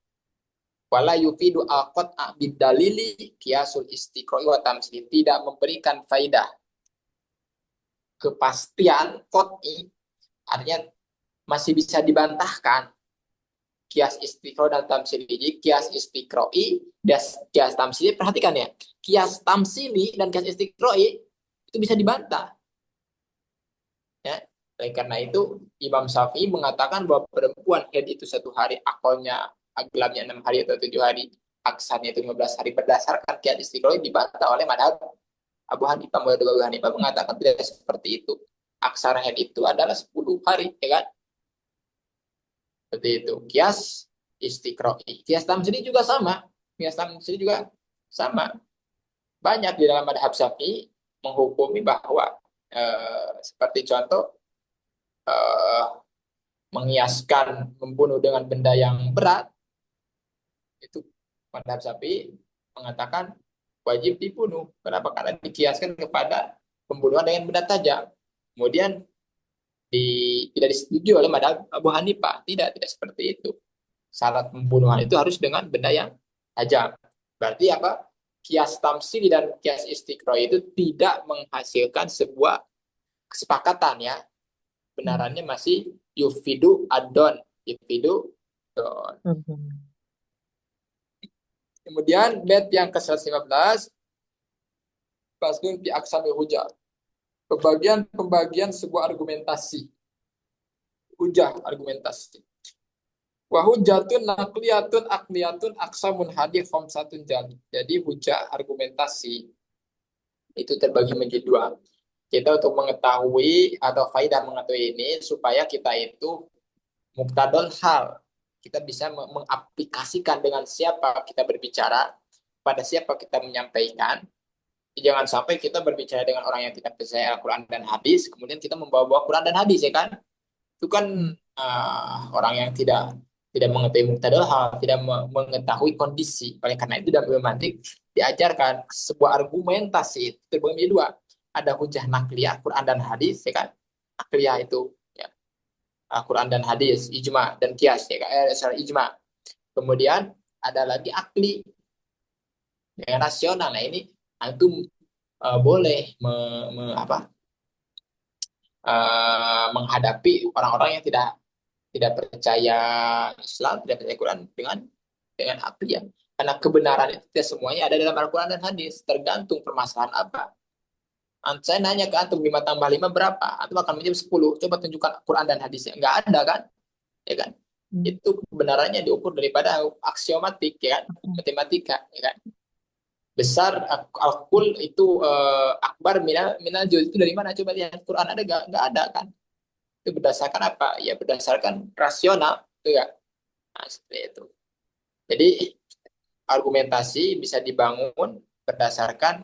Wala yufidu al-qat'a bid-dalili qiyasul istiqra'i wa tamsil, tidak memberikan faidah kepastian qat'i, artinya masih bisa dibantahkan kias istiqro dan tamsili. Jadi kias istiqroi dan kias tamsili, perhatikan ya. Kias tamsili dan kias istiqroi itu bisa dibantah. Ya. Oleh karena itu Imam Syafi'i mengatakan bahwa perempuan haid itu 1 hari, akalnya aglamnya 6 hari atau 7 hari, aksarnya itu 15 hari berdasarkan kias istiqroi dibantah oleh madhab Abu Hanifah. Abu Hanifah mengatakan tidak seperti itu. Aksar haid itu adalah 10 hari, ya kan? Seperti itu. Kias istiqroi. Kias tamsili juga sama. Kias tamsili juga sama. Banyak di dalam madhab Syafi'i menghukumi bahwa seperti contoh eh, mengiaskan membunuh dengan benda yang berat, itu madhab Syafi'i mengatakan wajib dibunuh. Kenapa? Karena dikiaskan kepada pembunuhan dengan benda tajam. Kemudian tidak disetujui oleh madhab Abu Hanifah. Tidak seperti itu. Syarat pembunuhan itu harus dengan benda yang tajam. Berarti apa? Kias tamsili dan kias istiqro itu tidak menghasilkan sebuah kesepakatan ya. Benarannya masih yufidu adon. Yufidu adon. Kemudian bed yang ke-115, Faslun fi aqsami hujah. Pembagian sebuah argumentasi. Hujah argumentasi. Wa hujatun naqliyatun aqliyatun aqsamun hadis khamsatun jali. Jadi hujah argumentasi itu terbagi menjadi 2. Kita untuk mengetahui atau faidah mengetahui ini supaya kita itu muktadal hal. Kita bisa mengaplikasikan dengan siapa kita berbicara, pada siapa kita menyampaikan. Jangan sampai kita berbicara dengan orang yang tidak percaya Al-Quran dan hadis, kemudian kita membawa-bawa Quran dan hadis, ya kan? Itu kan orang yang tidak mengetahui muktadal hal, tidak mengetahui kondisi. Oleh karena itu dalam mantik diajarkan sebuah argumentasi itu terbagi menjadi 2. Ada hujah nakliyah Quran dan hadis, ya kan? Nakliyah itu ya, Quran dan hadis, ijma dan kias, ya kan? Ijma. Kemudian ada lagi akli, yang rasional. Nah ini antum boleh menghadapi orang-orang yang tidak percaya Islam, tidak percaya Quran dengan akli ya. Karena kebenaran itu tidak semuanya ada dalam Al-Quran dan hadis, tergantung permasalahan apa. Saya nanya ke antum 5 tambah 5 berapa? Antum akan menjawab 10. Coba tunjukkan Quran dan hadisnya. Enggak ada kan? Ya kan? Itu kebenarannya diukur daripada aksiomatik, ya kan? Matematika, ya kan? Besar al-kul itu akbar minal juz, itu dari mana? Coba lihat Quran ada nggak ada kan? Itu berdasarkan apa? Ya berdasarkan rasional, itu ya. Nah, seperti itu. Jadi argumentasi bisa dibangun berdasarkan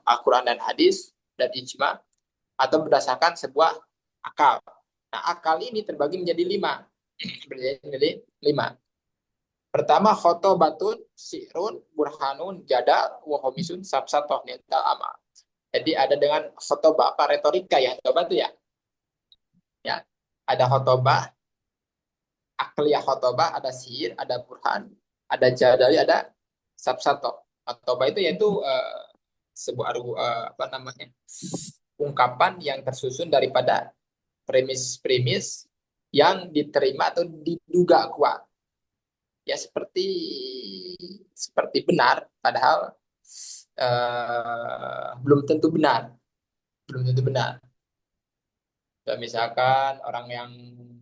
Al-Quran dan hadis dan ijma, atau berdasarkan sebuah akal. Nah, akal ini terbagi menjadi 5. Menjadi 5. Pertama, khotobatun, si'run, burhanun, jadal, wahomisun, sabsatoh, nital amal. Jadi ada dengan khotobah, apa retorika ya, khotobah itu ya. Ya, ada khotobah, akliyah khotobah, ada sihir, ada burhan, ada jadali, ada sabsatoh. Khotobah itu yaitu sebuah apa namanya, ungkapan yang tersusun daripada premis-premis yang diterima atau diduga kuat. Ya seperti benar, padahal belum tentu benar. Dan misalkan orang yang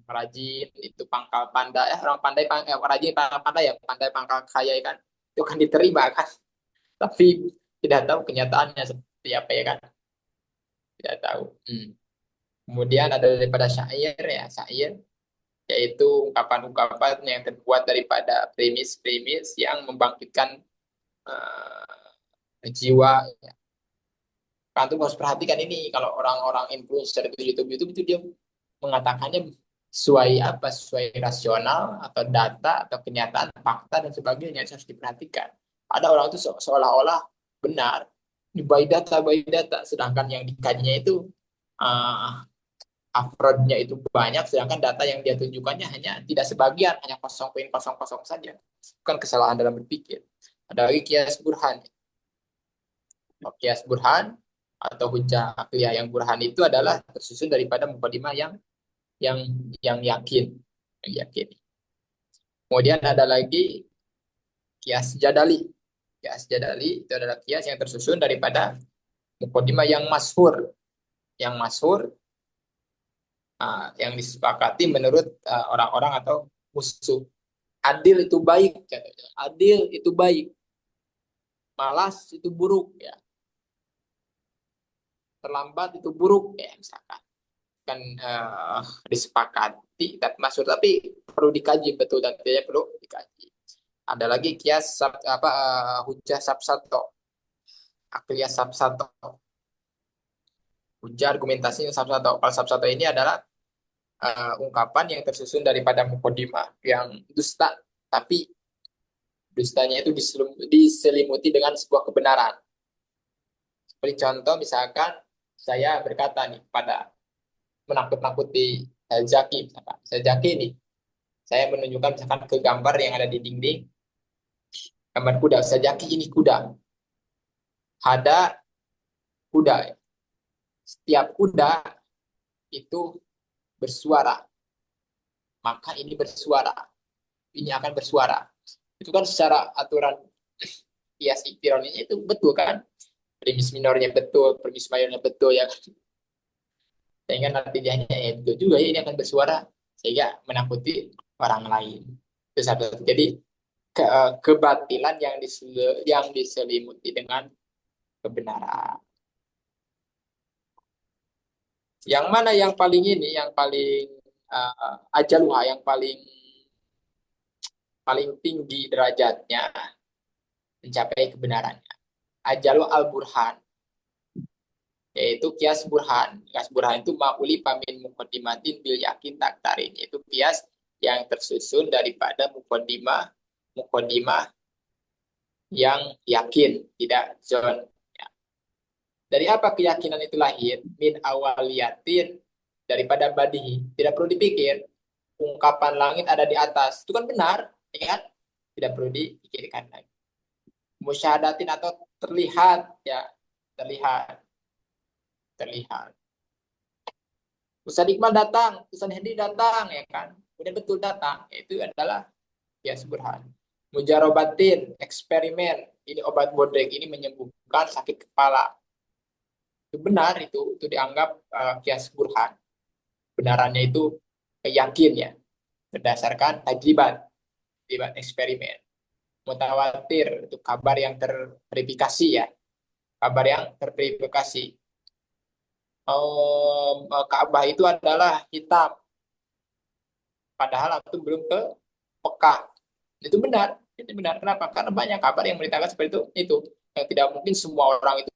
rajin itu pangkal pandai, orang pandai rajin pangkal pandai ya, pandai pangkal kaya kan, itu kan diterima kan, tapi tidak tahu kenyataannya seperti apa, ya kan, tidak tahu. Kemudian ada daripada syair ya, syair yaitu ungkapan-ungkapan yang terbuat daripada premis-premis yang membangkitkan jiwa. Antum harus perhatikan ini, kalau orang-orang influencer itu YouTube itu dia mengatakannya sesuai apa, sesuai rasional atau data atau kenyataan fakta dan sebagainya, itu harus diperhatikan. Ada orang itu seolah-olah benar by data, sedangkan yang dikajinya itu uh, uploadnya itu banyak, sedangkan data yang dia tunjukkannya hanya tidak sebagian, hanya 0,00 saja. Bukan kesalahan dalam berpikir. Ada lagi kias burhan. Kias burhan atau hujah akliyah yang burhan itu adalah tersusun daripada mukadimah yang yang yakin, yang yakin. Kemudian ada lagi kias jadali. Kias jadali itu adalah kias yang tersusun daripada mukodimah yang masyhur. Yang masyhur, yang disepakati menurut orang-orang atau musuh. Adil itu baik, contohnya. Adil itu baik, malas itu buruk, ya. Terlambat itu buruk, ya, misalkan. Kan disepakati, tapi maksud tapi perlu dikaji betul dan tidak perlu dikaji. Ada lagi kias hujah sabsato, akliyah sabsato, hujah argumentasi sabsato. Kalau sabsato ini adalah ungkapan yang tersusun daripada mukodimah yang dusta, tapi dustanya itu diselimuti dengan sebuah kebenaran. Seperti contoh misalkan saya berkata nih pada menakut-nakuti Zaki, misalkan. Saya Zaki nih, saya menunjukkan misalkan ke gambar yang ada di dinding, gambar kuda. Saya Zaki ini kuda. Ada kuda. Setiap kuda itu bersuara. Maka ini bersuara. Ini akan bersuara. Itu kan secara aturan kias iktironinya itu betul kan? Primis minornya betul, primis mayornya betul ya. Sehingga natijahnya ya betul juga ya, ini akan bersuara sehingga menakuti orang lain. Itu satu. Jadi kebatilan yang diselimuti dengan kebenaran. Yang mana yang paling ini, yang paling ajaluha, yang paling paling tinggi derajatnya mencapai kebenarannya. Ajalu al-burhan, yaitu kias burhan. Kias burhan itu ma'uli pamin muqaddimatin bil yakin taktarin. Yaitu kias yang tersusun daripada muqaddimah yang yakin, tidak zon. Ya. Dari apa keyakinan itu lahir? Min awaliyatin, daripada badihi. Tidak perlu dipikir. Ungkapan langit ada di atas. Itu kan benar, ya kan? Tidak perlu dipikirkan lagi. Musyahadatin atau terlihat, ya, terlihat, terlihat. Ustaz Iqbal datang, Ustaz Hendy datang, ya kan? Kemudian betul datang, itu adalah ya burhan. Mujarobatin, eksperimen, ini obat bodeg ini menyembuhkan sakit kepala. Itu benar, itu dianggap kias burhan. Benarannya itu yakin ya, berdasarkan tajribat, eksperimen. Mutawatir itu kabar yang terverifikasi ya, kabar yang terverifikasi. Ka'bah itu adalah hitam, padahal itu belum ke Mekah. Itu benar, itu benar. Kenapa? Karena banyak kabar yang memberitakan seperti itu. Yang tidak mungkin semua orang itu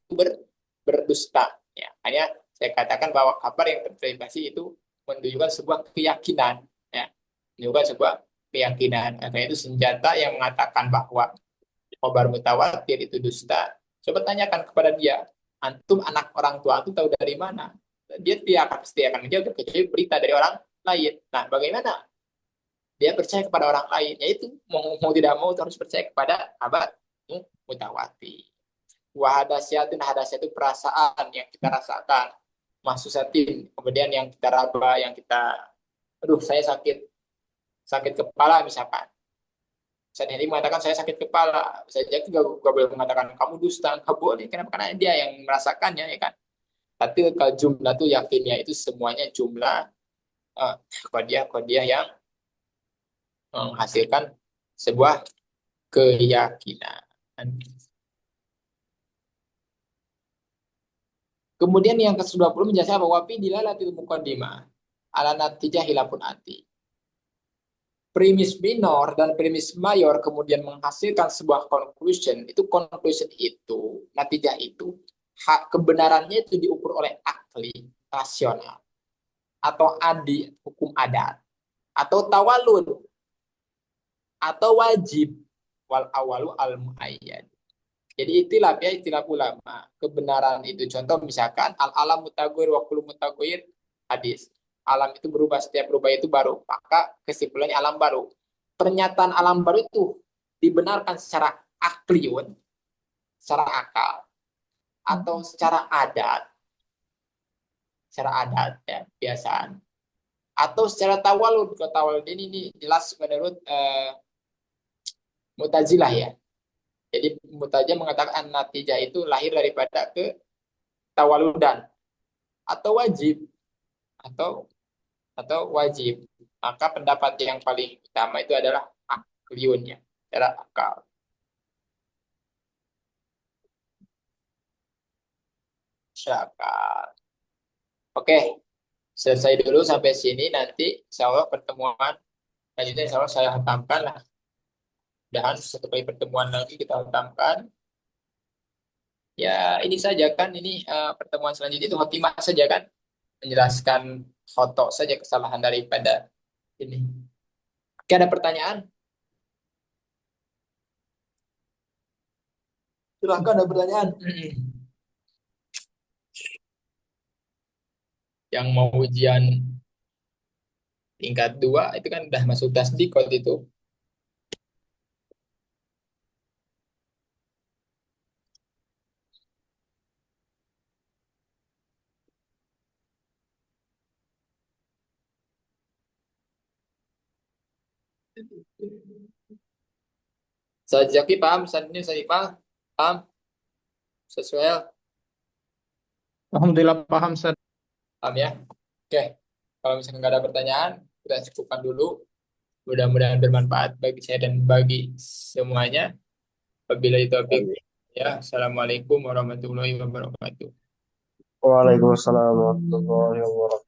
berdusta. Ya, hanya saya katakan bahwa kabar yang terverifikasi itu menunjukkan sebuah keyakinan. Ya, menunjukkan sebuah keyakinan. Karena itu senjata yang mengatakan bahwa kabar mutawatir itu dusta. Coba tanyakan kepada dia, antum anak orang tua antum tahu dari mana? Dia tidak akan pasti akan menjawab kecuali berita dari orang lain. Nah, bagaimana dia percaya kepada orang lain? Yaitu mau tidak mau harus percaya kepada kabar mutawatir. Wahadasyatin, hadasyat itu perasaan yang kita rasakan. Mahsusatin, kemudian yang kita raba, yang kita, aduh saya sakit kepala misalkan. Saya Henry mengatakan saya sakit kepala. Saya juga boleh mengatakan kamu dusta, nggak boleh. Kenapa? Karena dia yang merasakannya, ya kan. Tapi kalau jumlah itu yakinnya itu semuanya jumlah kodiah yang menghasilkan sebuah keyakinan. Kemudian yang ke-20 menjelaskan bahwa fi dilalatil muqaddimah ala natijah hilafun ati. Premis minor dan premis mayor kemudian menghasilkan sebuah conclusion, itu natijah itu kebenarannya itu diukur oleh akli rasional atau adi hukum adat atau tawalud atau wajib wal awalu al muayyad. Jadi istilah ulama. Kebenaran itu contoh misalkan al alam mutagwir wa kullu mutagwir hadis. Alam itu berubah, setiap berubah itu baru. Maka kesimpulannya alam baru. Pernyataan alam baru itu dibenarkan secara akliun, secara akal, atau secara adat ya, kebiasaan. Atau secara tawalud. Kalau tawalud ini jelas menurut Mu'tazilah ya. Jadi Mu'tazilah mengatakan natijah itu lahir daripada ketawaludan atau wajib atau wajib. Maka pendapat yang paling utama itu adalah akliun ya, adalah akal. Akal. Oke, selesai dulu sampai sini. Nanti insya Allah pertemuan selanjutnya insya Allah saya hantamkan lah. Dan satu kali pertemuan lagi kita hantamkan. Ya ini saja kan, ini pertemuan selanjutnya itu khotimah saja kan. Menjelaskan foto saja kesalahan daripada ini. Oke, ada pertanyaan? Silahkan, ada pertanyaan. Yang mau ujian tingkat 2 itu kan udah masuk tasdik waktu itu. Ustaz Zaki paham, Ustaz ini saya paham, paham sesuai, Alhamdulillah paham Ustaz. paham ya. Oke, kalau misalkan nggak ada pertanyaan, kita cukupkan dulu. Mudah-mudahan bermanfaat bagi saya dan bagi semuanya. Wabillahi taufiq. Ya, assalamualaikum warahmatullahi wabarakatuh. Waalaikumsalam warahmatullahi wabarakatuh.